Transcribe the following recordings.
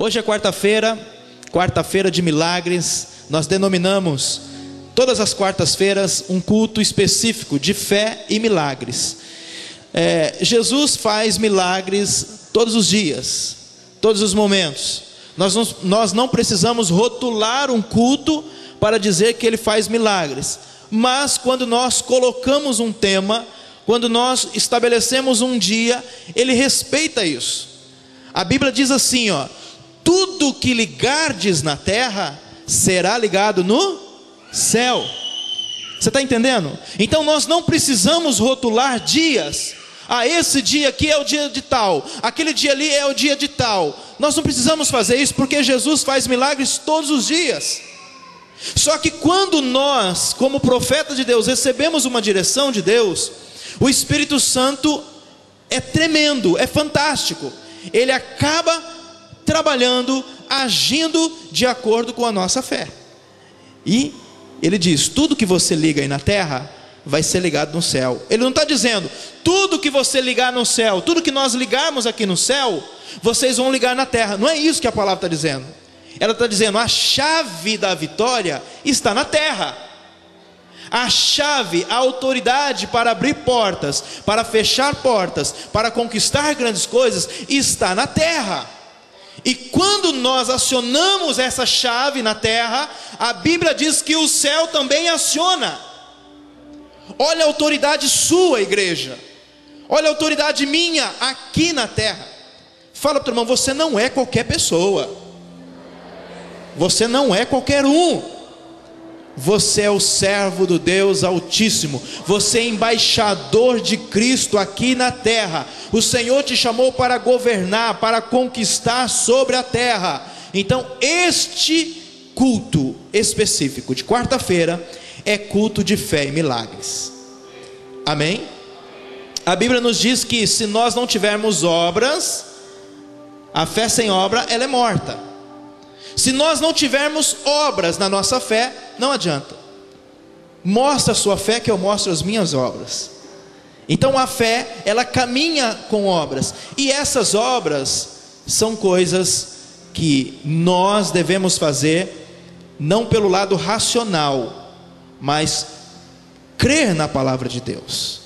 Hoje é quarta-feira, quarta-feira de milagres. Nós denominamos todas as quartas-feiras um culto específico de fé e milagres. Jesus faz milagres todos os dias, todos os momentos. Nós não precisamos rotular um culto para dizer que ele faz milagres. Mas quando nós colocamos um tema, quando nós estabelecemos um dia, ele respeita isso. A Bíblia diz assim, tudo que ligardes na terra será ligado no céu. Você está entendendo? Então nós não precisamos rotular dias. Esse dia aqui é o dia de tal, aquele dia ali é o dia de tal. Nós não precisamos fazer isso, porque Jesus faz milagres todos os dias. Só que quando nós, como profetas de Deus, recebemos uma direção de Deus, o Espírito Santo é tremendo, é fantástico. Ele acaba trabalhando, agindo de acordo com a nossa fé. E ele diz, tudo que você liga aí na terra vai ser ligado no céu. Ele não está dizendo, tudo que você ligar no céu, tudo que nós ligarmos aqui no céu, vocês vão ligar na terra. Não é isso que a palavra está dizendo. Ela está dizendo, a chave da vitória está na terra. A chave, a autoridade para abrir portas, para fechar portas, para conquistar grandes coisas, está na terra. E quando nós acionamos essa chave na terra, a Bíblia diz que o céu também aciona. Olha a autoridade sua, igreja. Olha a autoridade minha aqui na terra. Fala para o teu irmão, você não é qualquer pessoa. Você não é qualquer um. Você é o servo do Deus Altíssimo. Você é embaixador de Cristo aqui na terra. O Senhor te chamou para governar, para conquistar sobre a terra. Então este culto específico de quarta-feira é culto de fé e milagres. Amém? A Bíblia nos diz que se nós não tivermos obras, a fé sem obra, ela é morta. Se nós não tivermos obras na nossa fé, não adianta. Mostra a sua fé que eu mostro as minhas obras. Então a fé, ela caminha com obras. E essas obras são coisas que nós devemos fazer, não pelo lado racional, mas crer na palavra de Deus.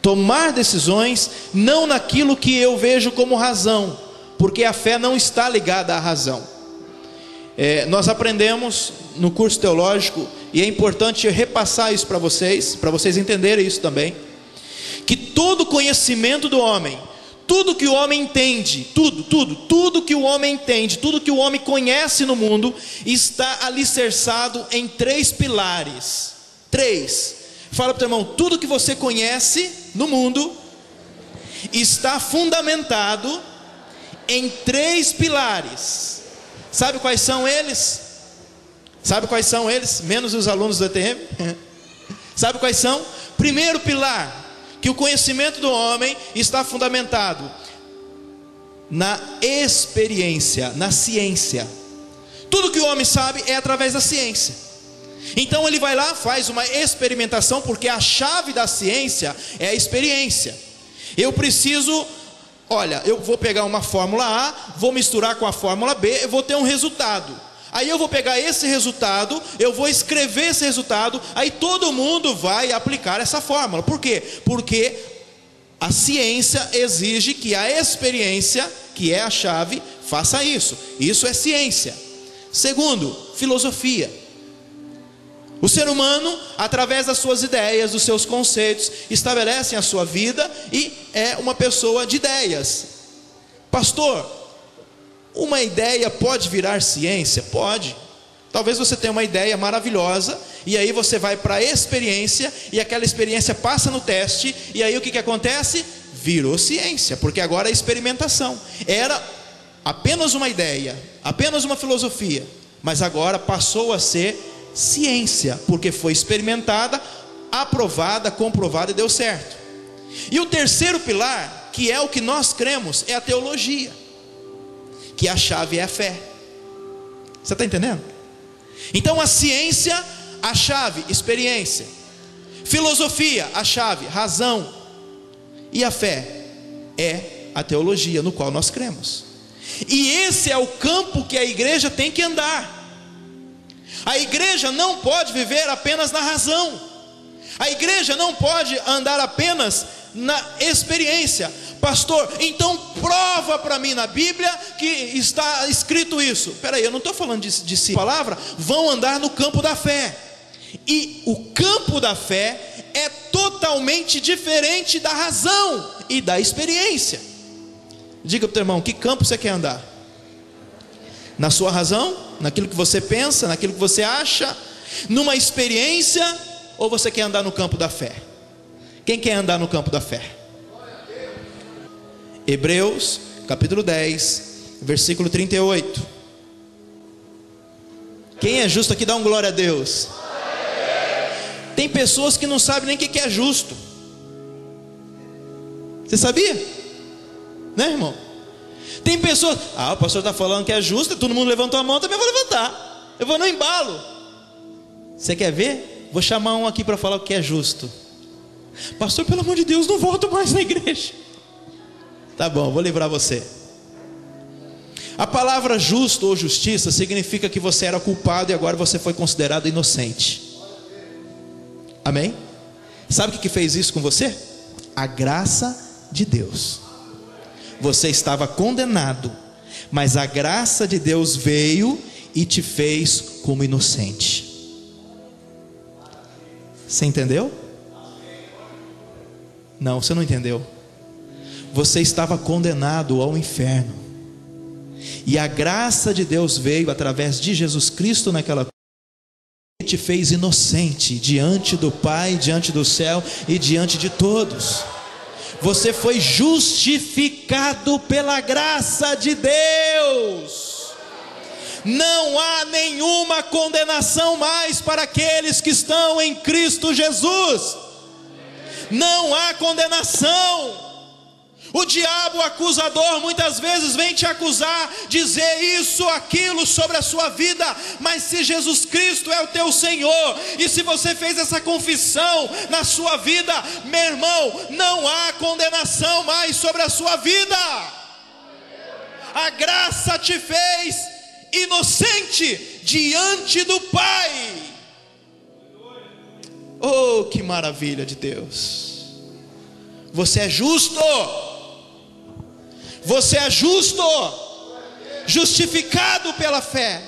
Tomar decisões não naquilo que eu vejo como razão, porque a fé não está ligada à razão. Nós aprendemos no curso teológico, e é importante repassar isso para vocês entenderem isso também, que todo conhecimento do homem, tudo que o homem entende, tudo que o homem entende, tudo que o homem conhece no mundo, está alicerçado em 3 pilares. 3. Fala para o teu irmão, tudo que você conhece no mundo está fundamentado em 3 pilares. Sabe quais são eles? Sabe quais são eles? Menos os alunos do ETM. Sabe quais são? Primeiro pilar, que o conhecimento do homem está fundamentado na experiência, na ciência. Tudo que o homem sabe é através da ciência. Então ele vai lá, faz uma experimentação, porque a chave da ciência é a experiência. Eu preciso... Olha, eu vou pegar uma fórmula A, vou misturar com a fórmula B, eu vou ter um resultado. Aí eu vou pegar esse resultado, eu vou escrever esse resultado, aí todo mundo vai aplicar essa fórmula. Por quê? Porque a ciência exige que a experiência, que é a chave, faça isso. Isso é ciência. Segundo, filosofia. O ser humano, através das suas ideias, dos seus conceitos, estabelecem a sua vida e é uma pessoa de ideias. Pastor, uma ideia pode virar ciência? Pode. Talvez você tenha uma ideia maravilhosa, e aí você vai para a experiência, e aquela experiência passa no teste, e aí o que acontece? Virou ciência, porque agora é experimentação. Era apenas uma ideia, apenas uma filosofia, mas agora passou a ser ciência, porque foi experimentada, aprovada, comprovada e deu certo. E o terceiro pilar, que é o que nós cremos, é a teologia, que a chave é a fé. Você está entendendo? Então a ciência, a chave, experiência. Filosofia, a chave, razão. E a fé é a teologia no qual nós cremos. E esse é o campo que a igreja tem que andar. A igreja não pode viver apenas na razão. A igreja não pode andar apenas na experiência. Pastor, então prova para mim na Bíblia que está escrito isso. Espera aí, eu não estou falando de si. A palavra, vão andar no campo da fé. E o campo da fé é totalmente diferente da razão e da experiência. Diga para o teu irmão, que campo você quer andar? Na sua razão? Naquilo que você pensa? Naquilo que você acha? Numa experiência? Ou você quer andar no campo da fé? Quem quer andar no campo da fé? Hebreus capítulo 10, versículo 38. Quem é justo aqui dá um glória a Deus. Tem pessoas que não sabem nem o que é justo. Você sabia? Né, irmão? Tem pessoas, o pastor está falando que é justo, todo mundo levantou a mão, também vou levantar. Eu vou no embalo. Você quer ver? Vou chamar um aqui para falar o que é justo. Pastor, pelo amor de Deus, não volto mais na igreja. Tá bom, vou livrar você. A palavra justo ou justiça significa que você era culpado e agora você foi considerado inocente. Amém? Sabe o que fez isso com você? A graça de Deus. Você estava condenado, mas a graça de Deus veio e te fez como inocente. Você entendeu? Não, você não entendeu. Você estava condenado ao inferno, e a graça de Deus veio através de Jesus Cristo naquela cruz e te fez inocente diante do Pai, diante do céu e diante de todos. Você foi justificado pela graça de Deus. Não há nenhuma condenação mais para aqueles que estão em Cristo Jesus. Não há condenação. O diabo, o acusador, muitas vezes vem te acusar, dizer isso, aquilo sobre a sua vida. Mas se Jesus Cristo é o teu Senhor, e se você fez essa confissão na sua vida, meu irmão, não há condenação mais sobre a sua vida. A graça te fez inocente diante do Pai. Oh, que maravilha de Deus. Você é justo. Você é justo, justificado pela fé,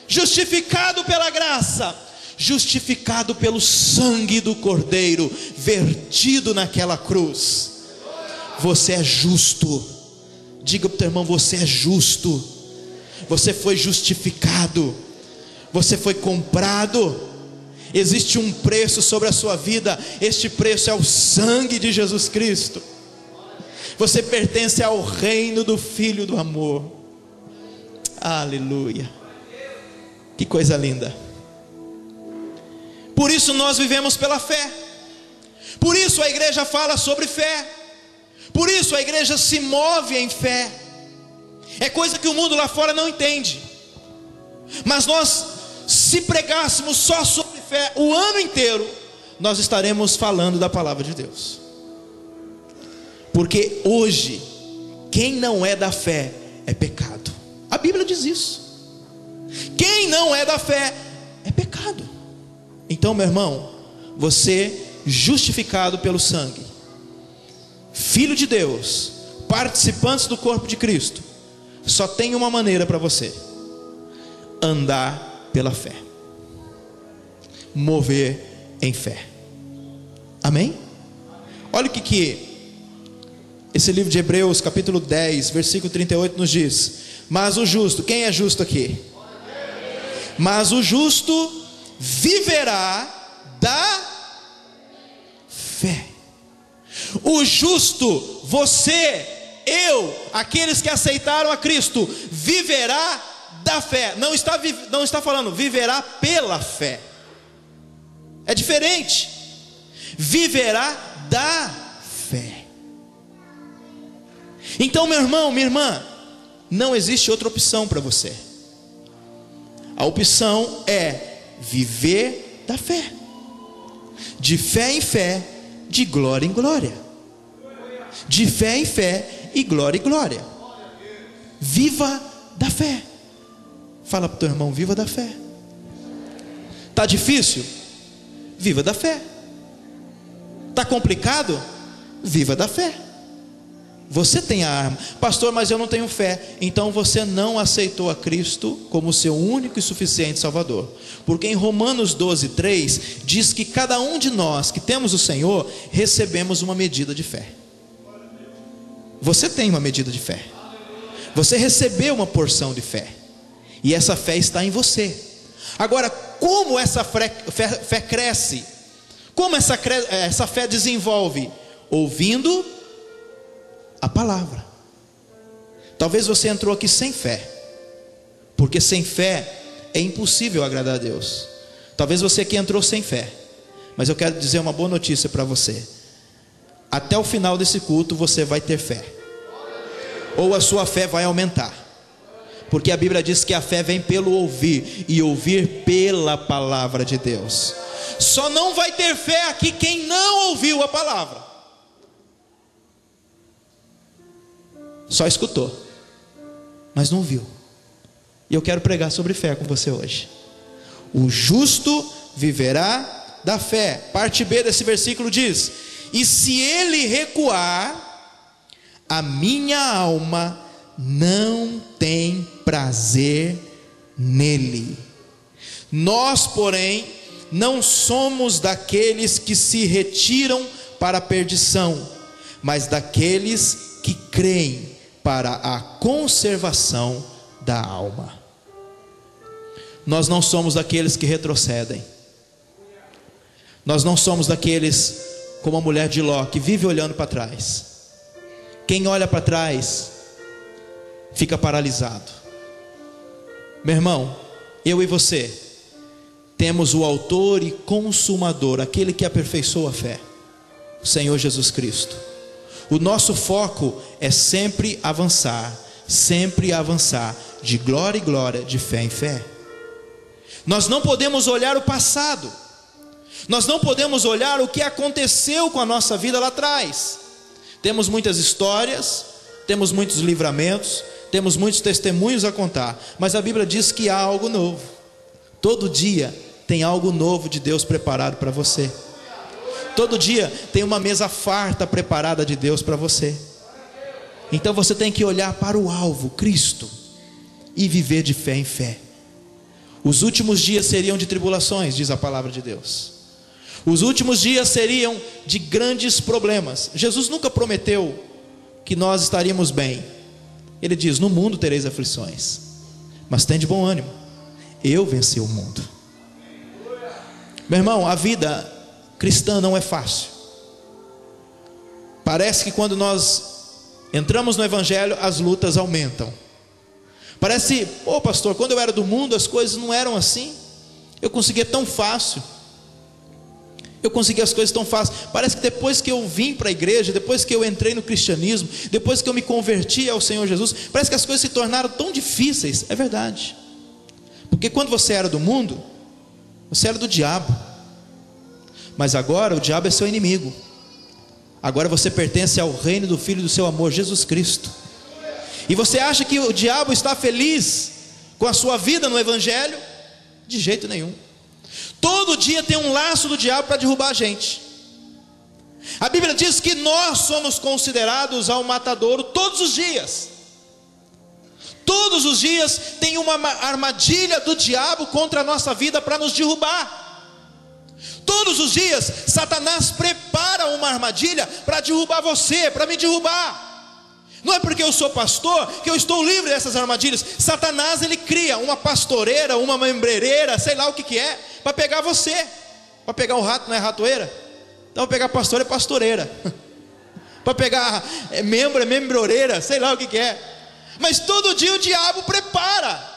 justificado pela graça, justificado pelo sangue do Cordeiro vertido naquela cruz. Você é justo. Diga para o teu irmão, você é justo. Você foi justificado. Você foi comprado. Existe um preço sobre a sua vida. Este preço é o sangue de Jesus Cristo. Você pertence ao reino do Filho do amor. Aleluia. Que coisa linda. Por isso nós vivemos pela fé. Por isso a igreja fala sobre fé. Por isso a igreja se move em fé. É coisa que o mundo lá fora não entende. Mas nós, se pregássemos só sobre fé o ano inteiro, nós estaremos falando da palavra de Deus. Porque hoje, quem não é da fé é pecado. A Bíblia diz isso. Quem não é da fé é pecado. Então, meu irmão, você justificado pelo sangue, filho de Deus, participantes do corpo de Cristo, só tem uma maneira para você: andar pela fé, mover em fé. Amém? Olha o que esse livro de Hebreus capítulo 10 versículo 38 nos diz. Mas o justo, quem é justo aqui? Mas o justo viverá da fé. O justo, você, eu, aqueles que aceitaram a Cristo, viverá da fé. Não está falando viverá pela fé. É diferente. Viverá da fé. Então, meu irmão, minha irmã, não existe outra opção para você. A opção é viver da fé. De fé em fé, de glória em glória. De fé em fé e glória em glória. Viva da fé. Fala para o teu irmão, viva da fé. Está difícil? Viva da fé. Está complicado? Viva da fé. Você tem a arma. Pastor, mas eu não tenho fé. Então você não aceitou a Cristo como seu único e suficiente Salvador. Porque em Romanos 12:3 diz que cada um de nós que temos o Senhor, recebemos uma medida de fé. Você tem uma medida de fé. Você recebeu uma porção de fé. E essa fé está em você. Agora, como essa fé cresce? Como essa fé desenvolve? Ouvindo a palavra. Talvez você entrou aqui sem fé, porque sem fé é impossível agradar a Deus. Talvez você aqui entrou sem fé, mas eu quero dizer uma boa notícia para você. Até o final desse culto você vai ter fé, ou a sua fé vai aumentar, porque a Bíblia diz que a fé vem pelo ouvir, e ouvir pela palavra de Deus. Só não vai ter fé aqui quem não ouviu a palavra. Só escutou, mas não viu. E eu quero pregar sobre fé com você hoje. O justo viverá da fé. Parte B desse versículo diz: e se ele recuar, a minha alma não tem prazer nele. Nós, porém, não somos daqueles que se retiram para a perdição, mas daqueles que creem para a conservação da alma. Nós não somos daqueles que retrocedem. Nós não somos daqueles como a mulher de Ló, que vive olhando para trás. Quem olha para trás fica paralisado. Meu irmão, eu e você temos o autor e consumador, aquele que aperfeiçoa a fé, o Senhor Jesus Cristo. O nosso foco é sempre avançar, de glória em glória, de fé em fé. Nós não podemos olhar o passado, nós não podemos olhar o que aconteceu com a nossa vida lá atrás. Temos muitas histórias, temos muitos livramentos, temos muitos testemunhos a contar, mas a Bíblia diz que há algo novo. Todo dia tem algo novo de Deus preparado para você. Todo dia tem uma mesa farta preparada de Deus para você. Então você tem que olhar para o alvo, Cristo, e viver de fé em fé. Os últimos dias seriam de tribulações, diz a palavra de Deus. Os últimos dias seriam de grandes problemas. Jesus nunca prometeu que nós estaríamos bem. Ele diz: no mundo tereis aflições, mas tem de bom ânimo, eu venci o mundo. Meu irmão, a vida cristã não é fácil. Parece que quando nós entramos no Evangelho, as lutas aumentam. Parece, pastor, quando eu era do mundo as coisas não eram assim. Eu conseguia tão fácil. Eu consegui as coisas tão fácil. Parece que depois que eu vim para a igreja, depois que eu entrei no cristianismo, depois que eu me converti ao Senhor Jesus, parece que as coisas se tornaram tão difíceis. É verdade. Porque quando você era do mundo, você era do diabo. Mas agora o diabo é seu inimigo. Agora você pertence ao reino do Filho do seu amor, Jesus Cristo. E você acha que o diabo está feliz com a sua vida no Evangelho? De jeito nenhum. Todo dia tem um laço do diabo para derrubar a gente. A Bíblia diz que nós somos considerados ao matadouro todos os dias. Todos os dias tem uma armadilha do diabo contra a nossa vida para nos derrubar. Todos os dias Satanás prepara uma armadilha para derrubar você, para me derrubar. Não é porque eu sou pastor que eu estou livre dessas armadilhas. Satanás, ele cria uma pastoreira, uma membrereira, sei lá o que é, para pegar você. Para pegar o rato, não é ratoeira? Então, para pegar pastor é pastoreira. Para pegar membro é membroreira, sei lá o que é. Mas todo dia o diabo prepara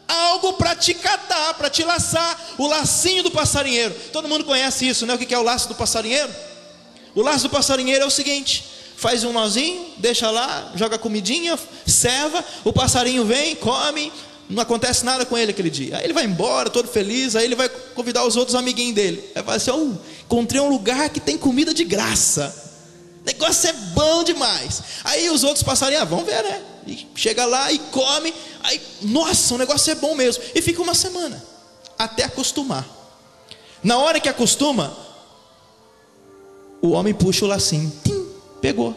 algo para te catar, para te laçar. O lacinho do passarinheiro. Todo mundo conhece isso, né? O que é o laço do passarinheiro? O laço do passarinheiro é o seguinte: faz um nozinho, deixa lá, joga comidinha, serva, o passarinho vem, come, não acontece nada com ele aquele dia. Aí ele vai embora todo feliz, aí ele vai convidar os outros amiguinhos dele. Aí vai assim: encontrei um lugar que tem comida de graça, o negócio é bom demais. Aí os outros passarinhos: vamos ver, né? E chega lá e come, aí, nossa, o negócio é bom mesmo. E fica uma semana, até acostumar. Na hora que acostuma, o homem puxa o lacinho, tim, pegou.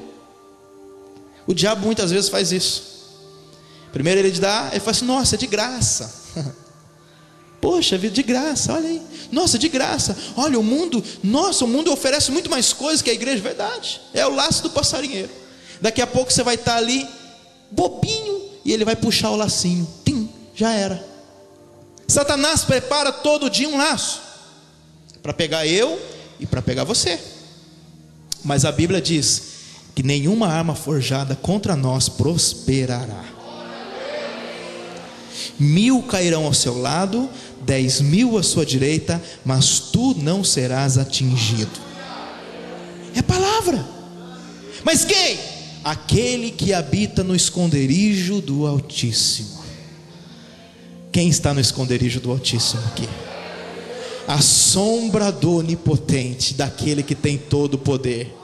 O diabo muitas vezes faz isso. Primeiro ele dá, ele fala assim, nossa, é de graça. Poxa vida, de graça, olha aí. Nossa, de graça. Olha, o mundo oferece muito mais coisas que a igreja. Verdade, é o laço do passarinheiro. Daqui a pouco você vai estar ali, bobinho, e ele vai puxar o lacinho, tim, já era. Satanás prepara todo dia um laço, para pegar eu e para pegar você. Mas a Bíblia diz que nenhuma arma forjada contra nós prosperará. 1000 cairão ao seu lado, 10.000 à sua direita, mas tu não serás atingido. É palavra. Mas quem? Aquele que habita no esconderijo do Altíssimo. Quem está no esconderijo do Altíssimo aqui? A sombra do Onipotente, daquele que tem todo o poder.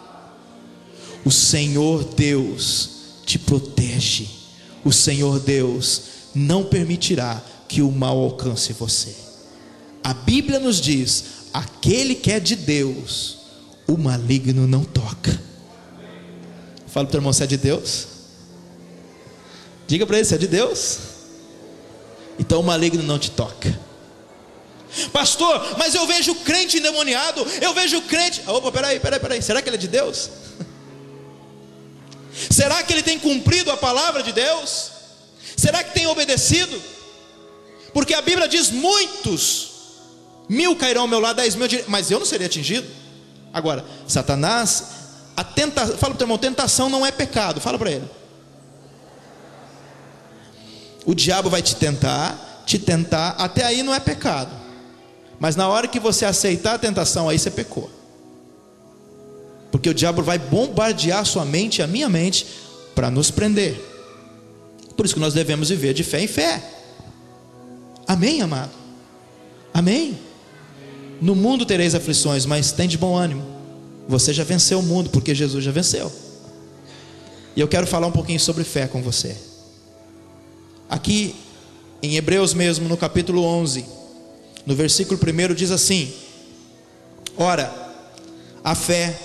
O Senhor Deus te protege. O Senhor Deus não permitirá que o mal alcance você. A Bíblia nos diz: aquele que é de Deus, o maligno não toca. Fala para o teu irmão, você é de Deus? Diga para ele, você é de Deus? Então o maligno não te toca. Pastor, mas eu vejo crente endemoniado, eu vejo crente... Opa, peraí, será que ele é de Deus? Será que ele tem cumprido a palavra de Deus? Será que tem obedecido? Porque a Bíblia diz: muitos, 1000 cairão ao meu lado, 10.000, mas eu não seria atingido. Agora, Satanás, fala para o teu irmão, tentação não é pecado. Fala para ele. O diabo vai te tentar, até aí não é pecado. Mas na hora que você aceitar a tentação, aí você pecou. Porque o diabo vai bombardear a sua mente, a minha mente, para nos prender. Por isso que nós devemos viver de fé em fé. Amém, amado? Amém? No mundo tereis aflições, mas tem de bom ânimo. Você já venceu o mundo, porque Jesus já venceu. E eu quero falar um pouquinho sobre fé com você. Aqui em Hebreus mesmo, no capítulo 11, no versículo 1 diz assim: ora, a fé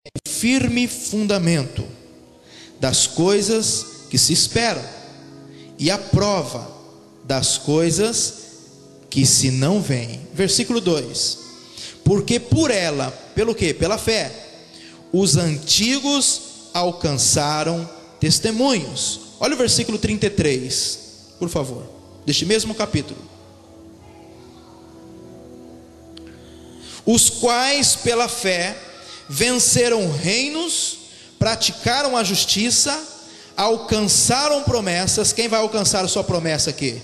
é o firme fundamento das coisas que se esperam, e a prova das coisas que se não veem. Versículo 2: porque por ela, pelo que? Pela fé, os antigos alcançaram testemunhos. Olha o versículo 33, por favor, deste mesmo capítulo. Os quais pela fé venceram reinos, praticaram a justiça, alcançaram promessas. Quem vai alcançar a sua promessa aqui?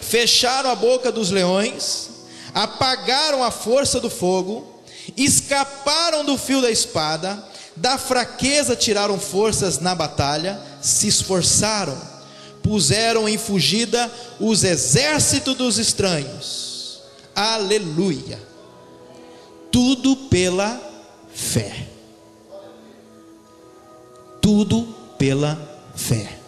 Fecharam a boca dos leões, apagaram a força do fogo, escaparam do fio da espada, da fraqueza tiraram forças na batalha, se esforçaram, puseram em fugida os exércitos dos estranhos. Aleluia! Tudo pela fé. Tudo pela fé.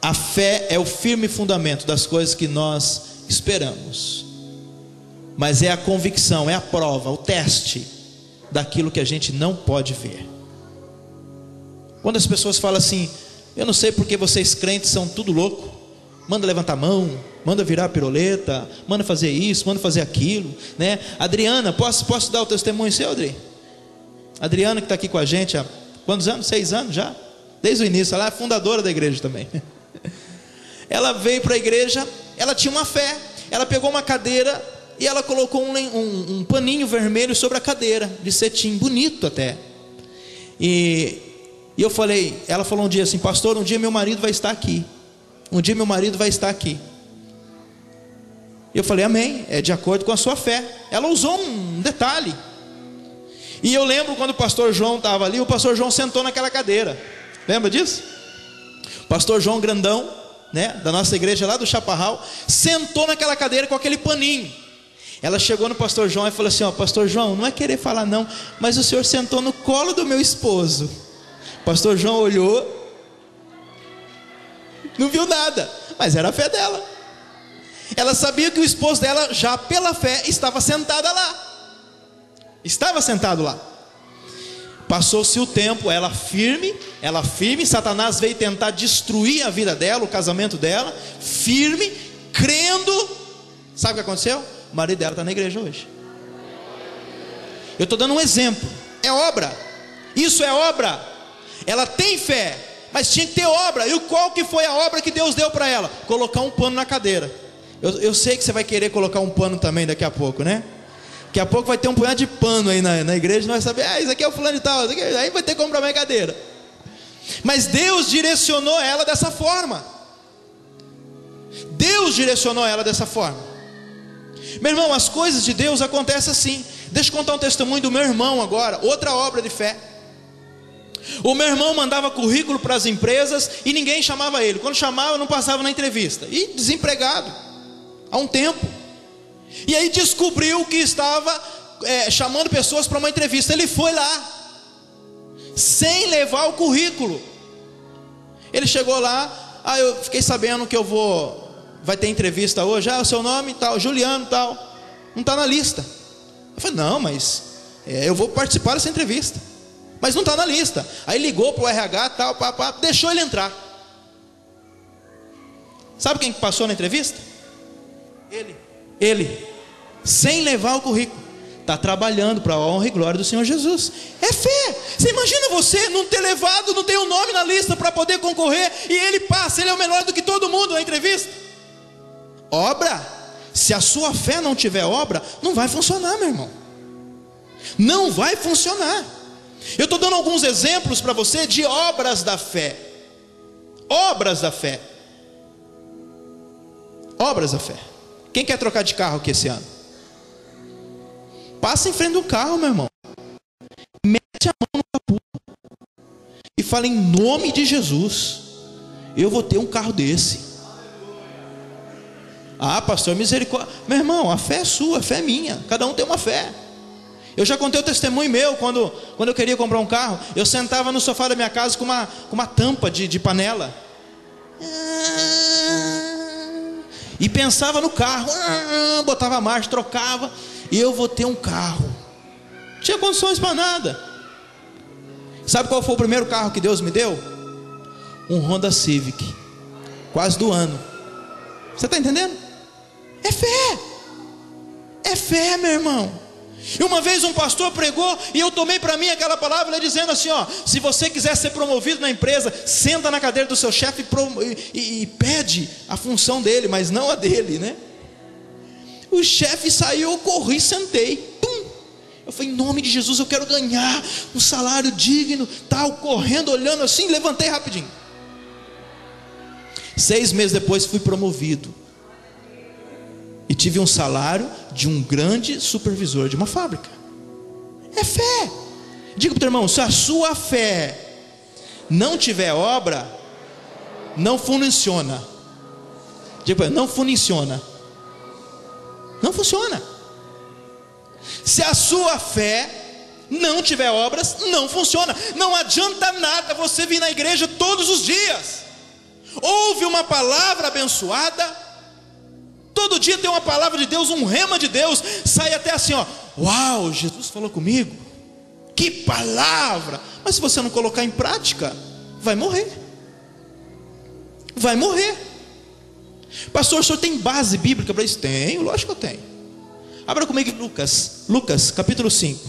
A fé é o firme fundamento das coisas que nós esperamos, mas é a convicção, é a prova, o teste daquilo que a gente não pode ver. Quando as pessoas falam assim: eu não sei porque vocês crentes são tudo louco, manda levantar a mão, manda virar a piroleta, manda fazer isso, manda fazer aquilo, né? Adriana, posso dar o testemunho seu, Adri? Adriana, que está aqui com a gente há quantos anos? 6 anos já? Desde o início, ela é fundadora da igreja também. Ela veio para a igreja, ela tinha uma fé, ela pegou uma cadeira e ela colocou um paninho vermelho sobre a cadeira, de cetim, bonito até. E eu falei, ela falou um dia assim: pastor, um dia meu marido vai estar aqui. Um dia meu marido vai estar aqui. Eu falei: amém, é de acordo com a sua fé. Ela usou um detalhe. E eu lembro quando o pastor João estava ali, o pastor João sentou naquela cadeira. Lembra disso? O pastor João grandão, né, da nossa igreja lá do Chaparral, sentou naquela cadeira com aquele paninho. Ela chegou no pastor João e falou assim: ó, pastor João, não é querer falar não, mas o senhor sentou no colo do meu esposo. Pastor João olhou, não viu nada, mas era a fé dela. Ela sabia que o esposo dela, já pela fé, estava sentado lá. Passou-se o tempo, ela firme, Satanás veio tentar destruir a vida dela, o casamento dela, firme, crendo. Sabe o que aconteceu? O marido dela está na igreja hoje. Eu estou dando um exemplo, é obra, isso é obra. Ela tem fé, mas tinha que ter obra. E qual que foi a obra que Deus deu para ela? Colocar um pano na cadeira. Eu sei que você vai querer colocar um pano também daqui a pouco, né? Daqui a pouco vai ter um punhado de pano aí na igreja, não vai saber, isso aqui é o fulano e tal, aí vai ter que comprar minha cadeira. Mas Deus direcionou ela dessa forma. Meu irmão, as coisas de Deus acontecem assim. Deixa eu contar um testemunho do meu irmão agora, outra obra de fé. O meu irmão mandava currículo para as empresas e ninguém chamava ele. Quando chamava, não passava na entrevista. E desempregado há um tempo. E aí descobriu que estava chamando pessoas para uma entrevista. Ele foi lá, sem levar o currículo. Ele chegou lá, eu fiquei sabendo que vai ter entrevista hoje. O seu nome tal, Juliano tal, não está na lista. Eu falei, não, mas eu vou participar dessa entrevista, mas não está na lista. Aí ligou para o RH tal, deixou ele entrar. Sabe quem passou na entrevista? Ele, sem levar o currículo, está trabalhando para a honra e glória do Senhor Jesus. É fé. Você imagina você não ter levado, não ter o nome na lista para poder concorrer, e ele passa, ele é o melhor do que todo mundo na entrevista. Obra. Se a sua fé não tiver obra, não vai funcionar, meu irmão. Não vai funcionar. Eu estou dando alguns exemplos para você de obras da fé. Obras da fé. Quem quer trocar de carro aqui esse ano? Passa em frente do carro, meu irmão, mete a mão no capô e fala, em nome de Jesus, eu vou ter um carro desse. Pastor, misericórdia. Meu irmão, a fé é sua, a fé é minha, cada um tem uma fé. Eu já contei o testemunho meu, quando eu queria comprar um carro, eu sentava no sofá da minha casa com uma tampa de panela, e pensava no carro, botava a marcha, trocava, e eu vou ter um carro. Não tinha condições para nada. Sabe qual foi o primeiro carro que Deus me deu? Um Honda Civic, quase do ano. Você está entendendo? É fé, meu irmão. E uma vez um pastor pregou, e eu tomei para mim aquela palavra, dizendo assim, se você quiser ser promovido na empresa, senta na cadeira do seu chefe e pede a função dele, mas não a dele, né? O chefe saiu, eu corri, sentei, pum. Eu falei, em nome de Jesus, eu quero ganhar um salário digno, tal, correndo, olhando assim, levantei rapidinho. 6 meses depois fui promovido, e tive um salário de um grande supervisor de uma fábrica. É fé. Diga para o teu irmão, se a sua fé não tiver obra, não funciona. Diga para ele, não funciona. Não funciona. Se a sua fé não tiver obras, não funciona. Não adianta nada você vir na igreja todos os dias, ouve uma palavra abençoada, todo dia tem uma palavra de Deus, um rema de Deus, sai até assim, uau, Jesus falou comigo, que palavra. Mas se você não colocar em prática, vai morrer. Pastor, o senhor tem base bíblica para isso? Tenho, lógico que eu tenho. Abra comigo em Lucas capítulo 5.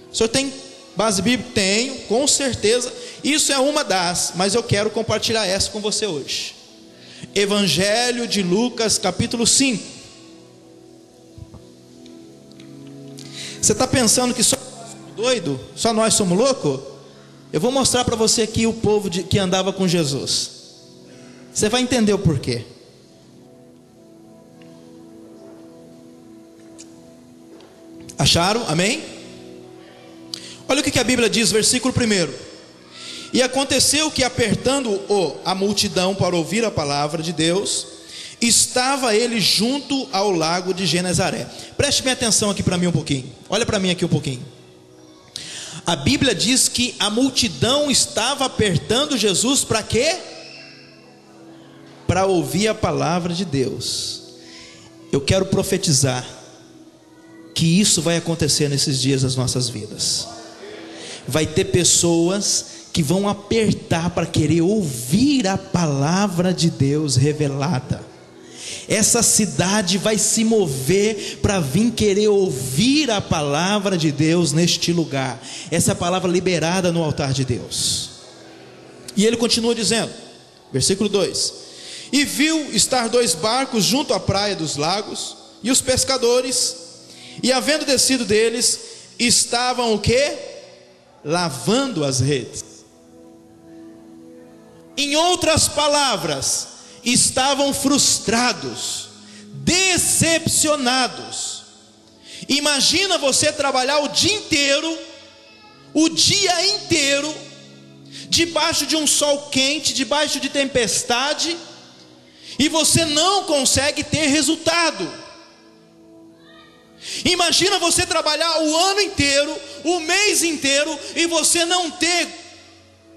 O senhor tem base bíblica? Tenho, com certeza. Isso é uma das, mas eu quero compartilhar essa com você hoje. Evangelho de Lucas capítulo 5. Você está pensando que só nós somos doidos? Só nós somos loucos? Eu vou mostrar para você aqui o povo que andava com Jesus. Você vai entender o porquê. Acharam? Amém? Olha o que a Bíblia diz, versículo 1. E aconteceu que, apertando a multidão para ouvir a palavra de Deus, estava ele junto ao lago de Genezaré. Preste bem atenção aqui para mim um pouquinho. Olha para mim aqui um pouquinho. A Bíblia diz que a multidão estava apertando Jesus para quê? Para ouvir a palavra de Deus. Eu quero profetizar que isso vai acontecer nesses dias das nossas vidas. Vai ter pessoas que vão apertar para querer ouvir a palavra de Deus revelada. Essa cidade vai se mover para vir querer ouvir a palavra de Deus neste lugar. Essa palavra liberada no altar de Deus. E ele continua dizendo, versículo 2: E viu estar 2 barcos junto à praia dos lagos, e os pescadores, e havendo descido deles, estavam o quê? Lavando as redes. Em outras palavras, estavam frustrados, decepcionados. Imagina você trabalhar o dia inteiro, debaixo de um sol quente, debaixo de tempestade, e você não consegue ter resultado. Imagina você trabalhar o ano inteiro, o mês inteiro, e você não ter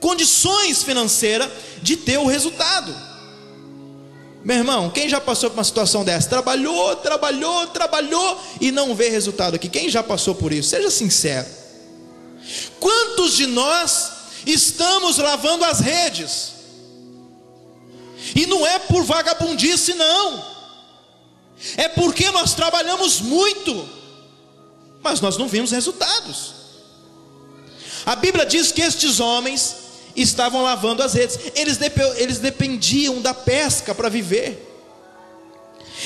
condições financeiras de ter o resultado. Meu irmão, quem já passou por uma situação dessa? Trabalhou e não vê resultado aqui. Quem já passou por isso? Seja sincero. Quantos de nós estamos lavando as redes? E não é por vagabundice não, é porque nós trabalhamos muito, mas nós não vimos resultados. A Bíblia diz que estes homens estavam lavando as redes. Eles dependiam da pesca para viver.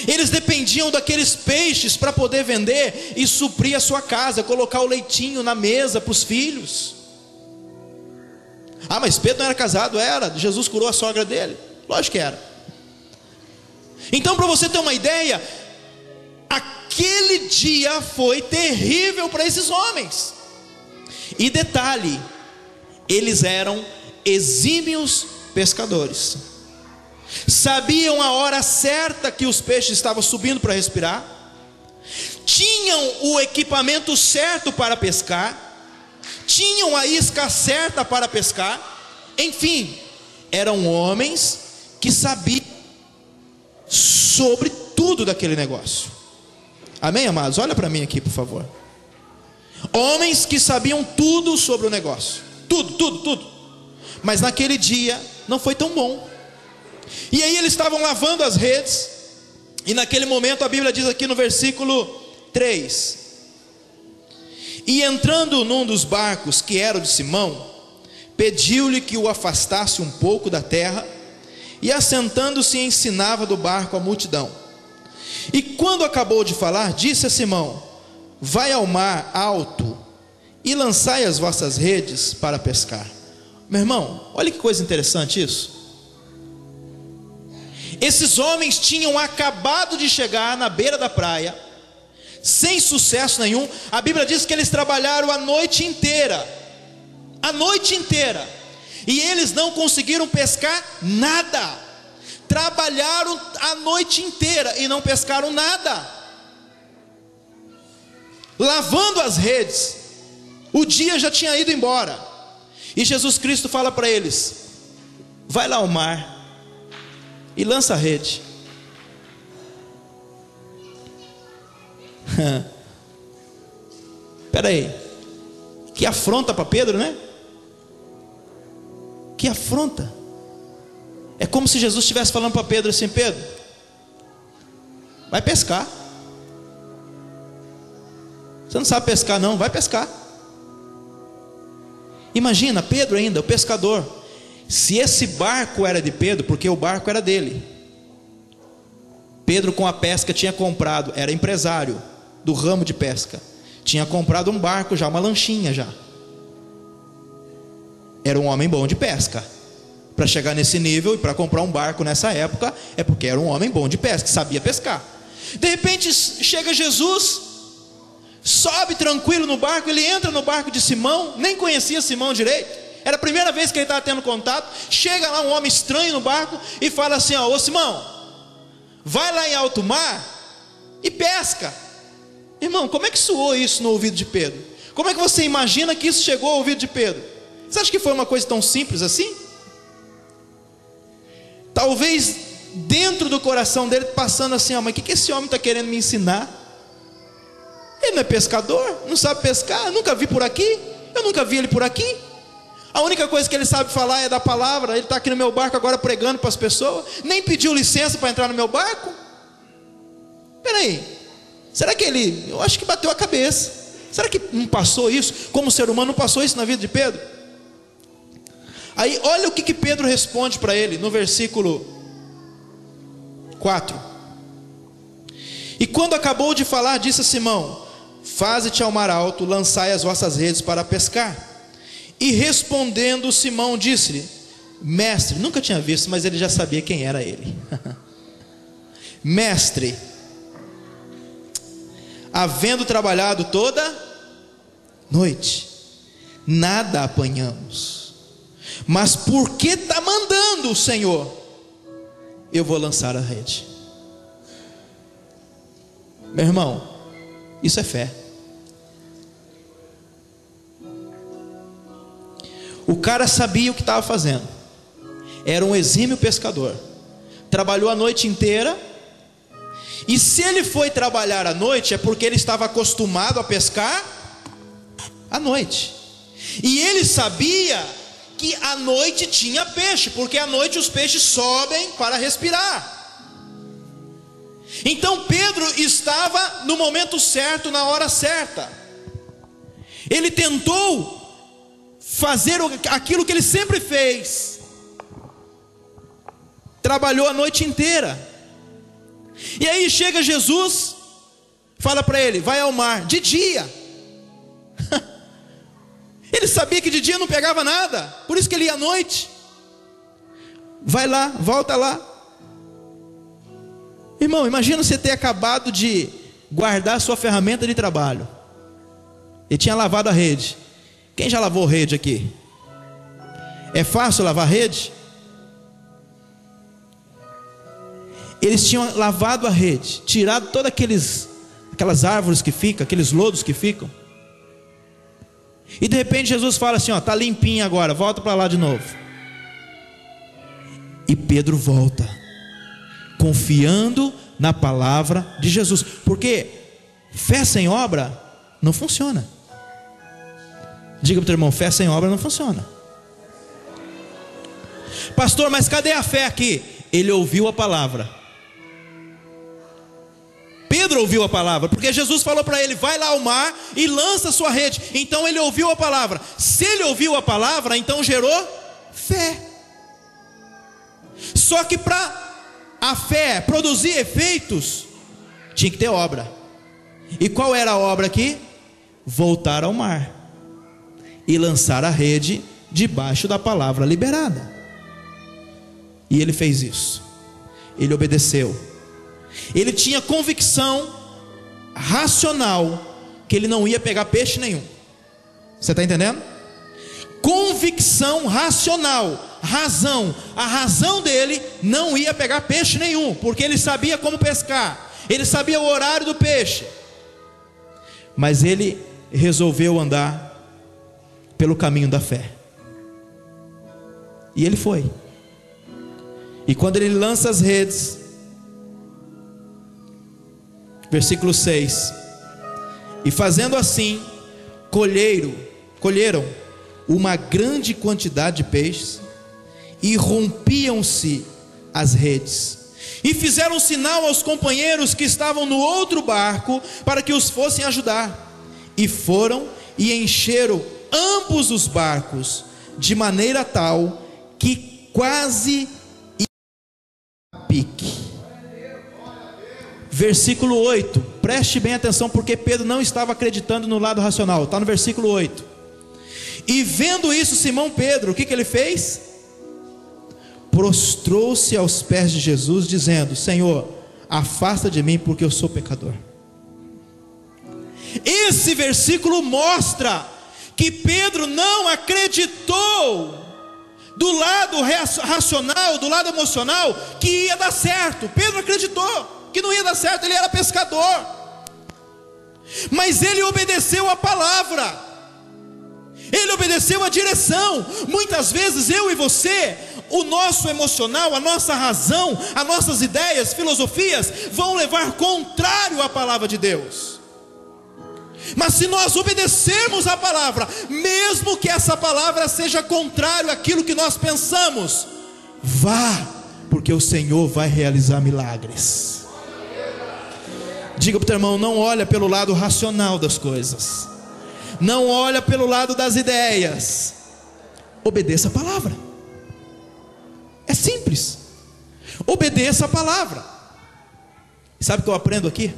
Eles dependiam daqueles peixes para poder vender e suprir a sua casa, colocar o leitinho na mesa para os filhos. Ah, mas Pedro não era casado? Era. Jesus curou a sogra dele. Lógico que era. Então, para você ter uma ideia, aquele dia foi terrível para esses homens. E detalhe, eles eram exímios pescadores, sabiam a hora certa que os peixes estavam subindo para respirar, tinham o equipamento certo para pescar, tinham a isca certa para pescar. Enfim, eram homens que sabiam sobre tudo daquele negócio. Amém, amados? Olha para mim aqui, por favor. Homens que sabiam tudo sobre o negócio, tudo. Mas naquele dia não foi tão bom. E aí eles estavam lavando as redes, e naquele momento a Bíblia diz aqui no versículo 3: E entrando num dos barcos que era o de Simão, pediu-lhe que o afastasse um pouco da terra, e assentando-se ensinava do barco a multidão. E quando acabou de falar, disse a Simão: Vai ao mar alto e lançai as vossas redes para pescar. Meu irmão, olha que coisa interessante isso. Esses homens tinham acabado de chegar na beira da praia, sem sucesso nenhum. A Bíblia diz que eles trabalharam a noite inteira, e eles não conseguiram pescar nada. Trabalharam a noite inteira e não pescaram nada, lavando as redes. O dia já tinha ido embora, e Jesus Cristo fala para eles: vai lá ao mar e lança a rede. Espera aí, que afronta para Pedro, né? Que afronta. É como se Jesus estivesse falando para Pedro assim: Pedro, vai pescar. Você não sabe pescar não, vai pescar. Imagina, Pedro ainda, o pescador. Se esse barco era de Pedro, porque o barco era dele. Pedro com a pesca tinha comprado, era empresário do ramo de pesca, tinha comprado um barco já, uma lanchinha já. Era um homem bom de pesca. Para chegar nesse nível e para comprar um barco nessa época, é porque era um homem bom de pesca, sabia pescar. De repente chega Jesus, sobe tranquilo no barco, ele entra no barco de Simão, nem conhecia Simão direito, era a primeira vez que ele estava tendo contato. Chega lá um homem estranho no barco e fala assim: ó, ô Simão, vai lá em alto mar e pesca. Irmão, como é que soou isso no ouvido de Pedro? Como é que você imagina que isso chegou ao ouvido de Pedro? Você acha que foi uma coisa tão simples assim? Talvez dentro do coração dele passando assim, mas o que esse homem está querendo me ensinar? Ele não é pescador, não sabe pescar, eu nunca vi por aqui, eu nunca vi ele por aqui. A única coisa que ele sabe falar é da palavra. Ele está aqui no meu barco agora pregando para as pessoas, nem pediu licença para entrar no meu barco. Peraí, será que ele, eu acho que bateu a cabeça, será que não passou isso, como ser humano não passou isso na vida de Pedro? Aí olha o que Pedro responde para ele no versículo 4. E quando acabou de falar, disse a Simão: faze-te ao mar alto, lançai as vossas redes para pescar. E respondendo Simão disse-lhe: mestre, nunca tinha visto, mas ele já sabia quem era ele. Mestre, havendo trabalhado toda noite, nada apanhamos, mas porque está mandando o Senhor, eu vou lançar a rede. Meu irmão, isso é fé. O cara sabia o que estava fazendo, era um exímio pescador, trabalhou a noite inteira. E se ele foi trabalhar à noite, é porque ele estava acostumado a pescar à noite. E ele sabia que à noite tinha peixe, porque à noite os peixes sobem para respirar. Então Pedro estava no momento certo, na hora certa. Ele tentou fazer aquilo que ele sempre fez. Trabalhou a noite inteira. E aí chega Jesus, fala para ele: vai ao mar, de dia. Ele sabia que de dia não pegava nada, por isso que ele ia à noite. Vai lá, volta lá. Irmão, imagina você ter acabado de guardar a sua ferramenta de trabalho. Ele tinha lavado a rede. Quem já lavou rede aqui? É fácil lavar rede? Eles tinham lavado a rede, tirado todas aquelas árvores que ficam, aqueles lodos que ficam. E de repente Jesus fala assim: ó, tá limpinho agora, volta para lá de novo. E Pedro volta, confiando na palavra de Jesus, porque fé sem obra não funciona. Diga para o teu irmão: fé sem obra não funciona. Pastor, mas cadê a fé aqui? Ele ouviu a palavra. Pedro ouviu a palavra, porque Jesus falou para ele: vai lá ao mar e lança a sua rede. Então ele ouviu a palavra. Se ele ouviu a palavra, então gerou fé. Só que para a fé produzir efeitos, tinha que ter obra. E qual era a obra aqui? Voltar ao mar e lançar a rede debaixo da palavra liberada. E ele fez isso. Ele obedeceu. Ele tinha convicção racional que ele não ia pegar peixe nenhum. Você está entendendo? Convicção racional, razão. A razão dele não ia pegar peixe nenhum, porque ele sabia como pescar, ele sabia o horário do peixe. Mas ele resolveu andar pelo caminho da fé. E ele foi. E quando ele lança as redes, versículo 6: e fazendo assim, colheram uma grande quantidade de peixes, e rompiam-se as redes, e fizeram sinal aos companheiros que estavam no outro barco, para que os fossem ajudar, e foram e encheram ambos os barcos, de maneira tal, que quase ia a pique. Versículo 8, preste bem atenção, porque Pedro não estava acreditando no lado racional. Está no versículo 8. E vendo isso, Simão Pedro, o que ele fez? Prostrou-se aos pés de Jesus, dizendo: Senhor, afasta de mim, porque eu sou pecador. Esse versículo mostra que Pedro não acreditou do lado racional, do lado emocional, que ia dar certo. Pedro acreditou que não ia dar certo, ele era pescador, mas ele obedeceu a palavra. Ele obedeceu a direção. Muitas vezes eu e você, o nosso emocional, a nossa razão, as nossas ideias, filosofias vão levar contrário à palavra de Deus. Mas se nós obedecermos a palavra, mesmo que essa palavra seja contrário àquilo que nós pensamos, vá, porque o Senhor vai realizar milagres. Diga para o teu irmão: não olha pelo lado racional das coisas, não olha pelo lado das ideias, obedeça a palavra. É simples, obedeça a palavra. Sabe o que eu aprendo aqui?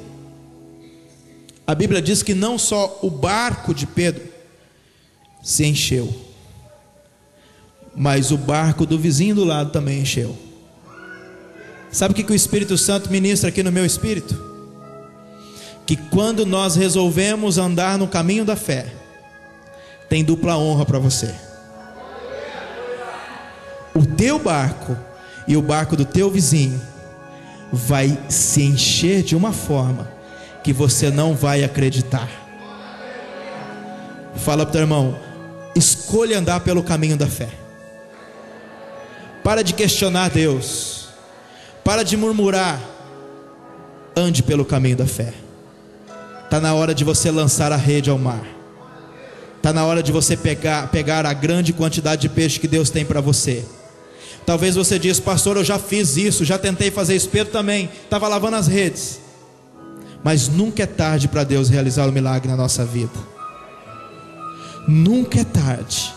A Bíblia diz que não só o barco de Pedro se encheu, mas o barco do vizinho do lado também encheu. Sabe o que o Espírito Santo ministra aqui no meu espírito? Que quando nós resolvemos andar no caminho da fé, tem dupla honra para você. O teu barco e o barco do teu vizinho vai se encher de uma forma que você não vai acreditar. Fala para o teu irmão: escolha andar pelo caminho da fé. Para de questionar Deus, para de murmurar, ande pelo caminho da fé. Está na hora de você lançar a rede ao mar. Está na hora de você pegar a grande quantidade de peixe que Deus tem para você. Talvez você diz: pastor, eu já fiz isso, já tentei fazer isso. Pedro também estava lavando as redes. Mas nunca é tarde para Deus realizar o milagre na nossa vida. Nunca é tarde.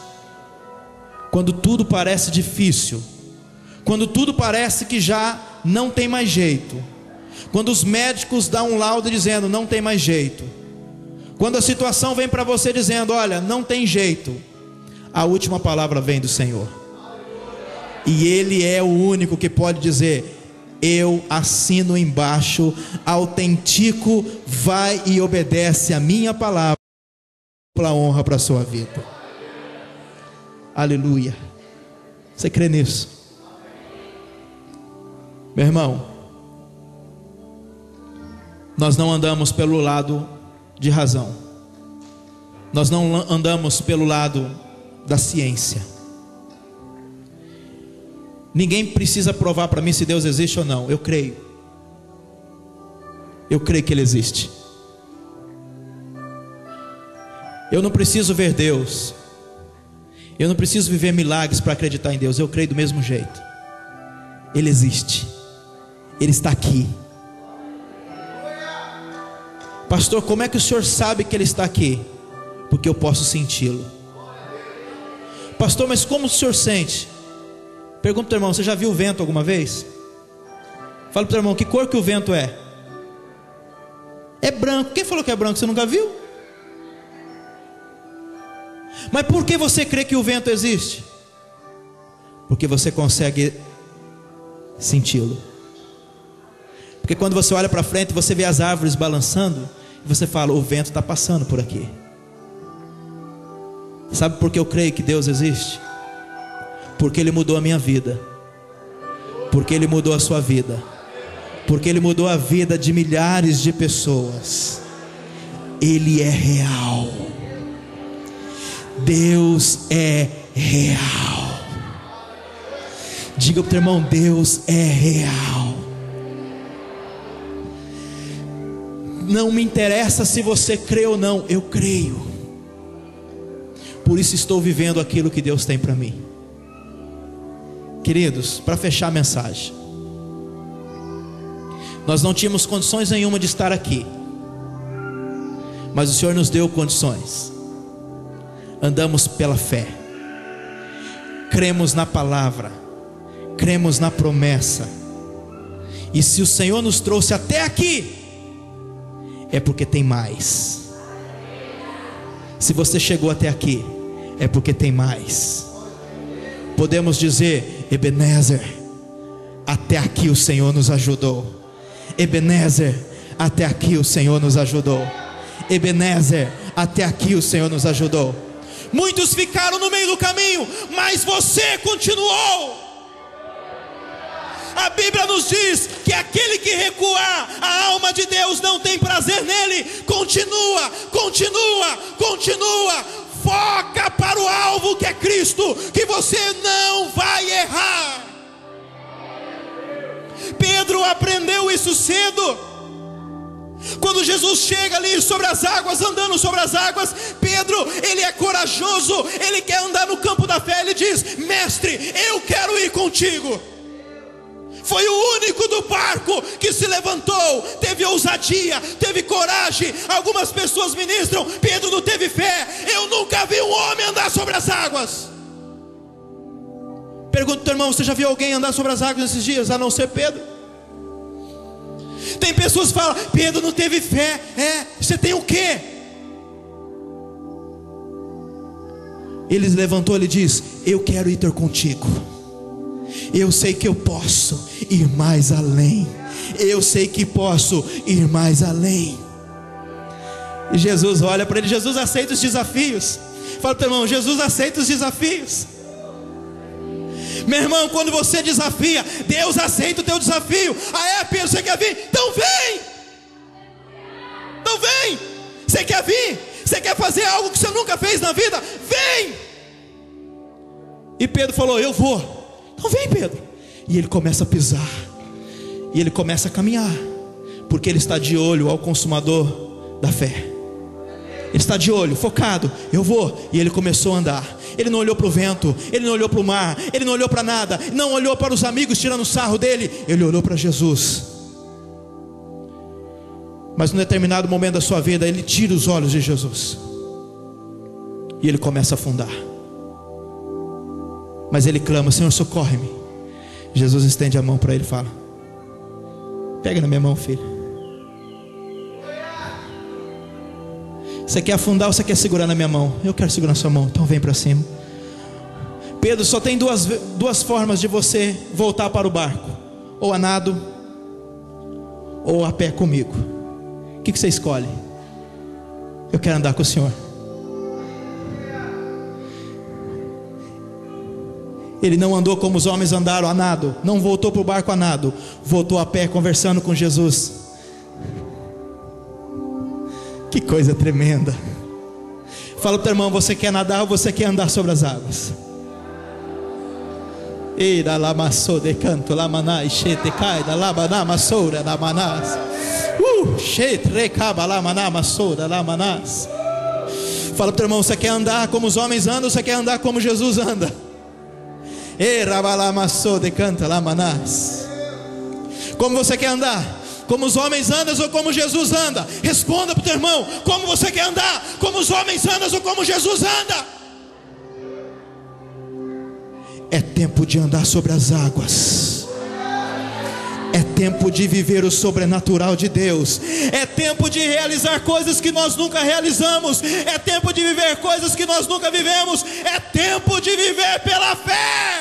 Quando tudo parece difícil, quando tudo parece que já não tem mais jeito, quando os médicos dão um laudo dizendo não tem mais jeito, quando a situação vem para você dizendo olha, não tem jeito, a última palavra vem do Senhor. E Ele é o único que pode dizer: eu assino embaixo, autentico, vai e obedece a minha palavra, pela honra para a sua vida. Aleluia. Você crê nisso? Meu irmão, nós não andamos pelo lado de razão, nós não andamos pelo lado da ciência. Ninguém precisa provar para mim se Deus existe ou não. Eu creio. Eu creio que Ele existe. Eu não preciso ver Deus. Eu não preciso viver milagres para acreditar em Deus. Eu creio do mesmo jeito. Ele existe. Ele está aqui. Pastor, como é que o senhor sabe que Ele está aqui? Porque eu posso senti-lo. Pastor, mas como o senhor sente? Pergunta para o irmão: você já viu o vento alguma vez? Fala para o teu irmão: que cor que o vento é? É branco. Quem falou que é branco? Você nunca viu? Mas por que você crê que o vento existe? Porque você consegue senti-lo. Porque quando você olha para frente, você vê as árvores balançando, e você fala: o vento está passando por aqui. Sabe por que eu creio que Deus existe? Porque Ele mudou a minha vida, porque Ele mudou a sua vida, porque Ele mudou a vida de milhares de pessoas. Ele é real. Deus é real. Diga para o teu irmão: Deus é real. Não me interessa se você crê ou não, eu creio. Por isso estou vivendo aquilo que Deus tem para mim. Queridos, para fechar a mensagem, nós não tínhamos condições nenhuma de estar aqui, mas o Senhor nos deu condições. Andamos pela fé, cremos na palavra, cremos na promessa. E se o Senhor nos trouxe até aqui, é porque tem mais. Se você chegou até aqui, é porque tem mais. Podemos dizer: Ebenezer, até aqui o Senhor nos ajudou. Ebenezer, até aqui o Senhor nos ajudou. Ebenezer, até aqui o Senhor nos ajudou. Muitos ficaram no meio do caminho, mas você continuou. A Bíblia nos diz que aquele que recuar, a alma de Deus não tem prazer nele. Continua, continua, continua. foca para o alvo que é Cristo, que você não vai errar. Pedro aprendeu isso cedo. Quando Jesus chega ali sobre as águas, andando sobre as águas, Pedro, ele é corajoso, ele quer andar no campo da fé. Ele diz: mestre, eu quero ir contigo. Foi o único do barco que se levantou, teve ousadia, teve coragem. Algumas pessoas ministram: Pedro não teve fé. Eu nunca vi um homem andar sobre as águas. Pergunta ao teu irmão: você já viu alguém andar sobre as águas nesses dias, a não ser Pedro? Tem pessoas que falam: Pedro não teve fé. Você tem o quê? Ele levantou, ele diz: eu quero ir ter contigo. Eu sei que eu posso ir mais além. Eu sei que posso ir mais além. E Jesus olha para ele. Jesus aceita os desafios. Fala para o teu irmão: Jesus aceita os desafios. Meu irmão, quando você desafia, Deus aceita o teu desafio. Pedro, você quer vir? Então vem. Então vem. Você quer vir? Você quer fazer algo que você nunca fez na vida? Vem. E Pedro falou: eu vou. Então vem, Pedro. E ele começa a pisar, e ele começa a caminhar, porque ele está de olho ao consumador da fé. Ele está de olho, focado. Eu vou. E ele começou a andar. Ele não olhou para o vento, ele não olhou para o mar, ele não olhou para nada, não olhou para os amigos tirando sarro dele. Ele olhou para Jesus. Mas num determinado momento da sua vida, ele tira os olhos de Jesus, e ele começa a afundar. Mas ele clama: Senhor, socorre-me. Jesus estende a mão para ele e fala: pega na minha mão, filho. Você quer afundar ou você quer segurar na minha mão? Eu quero segurar na sua mão, então vem para cima. Pedro, só tem duas formas de você voltar para o barco: ou a nado, ou a pé comigo. O que você escolhe? Eu quero andar com o Senhor. Ele não andou como os homens andaram, a nado. Não voltou para o barco a nado, voltou a pé, conversando com Jesus. Que coisa tremenda. Fala para o teu irmão: você quer nadar ou você quer andar sobre as águas? Eira lamassou de canto lamanai chete cai da labana massoura lamanás. Chete recaba lamana massoura lamanás. Fala para o teu irmão: você quer andar como os homens andam ou você quer andar como Jesus anda? Eira balamassou de canto lamanás. Como você quer andar? Como os homens andam ou como Jesus anda? Responda para o teu irmão: como você quer andar? Como os homens andam ou como Jesus anda? É tempo de andar sobre as águas. É tempo de viver o sobrenatural de Deus. É tempo de realizar coisas que nós nunca realizamos. É tempo de viver coisas que nós nunca vivemos. É tempo de viver pela fé.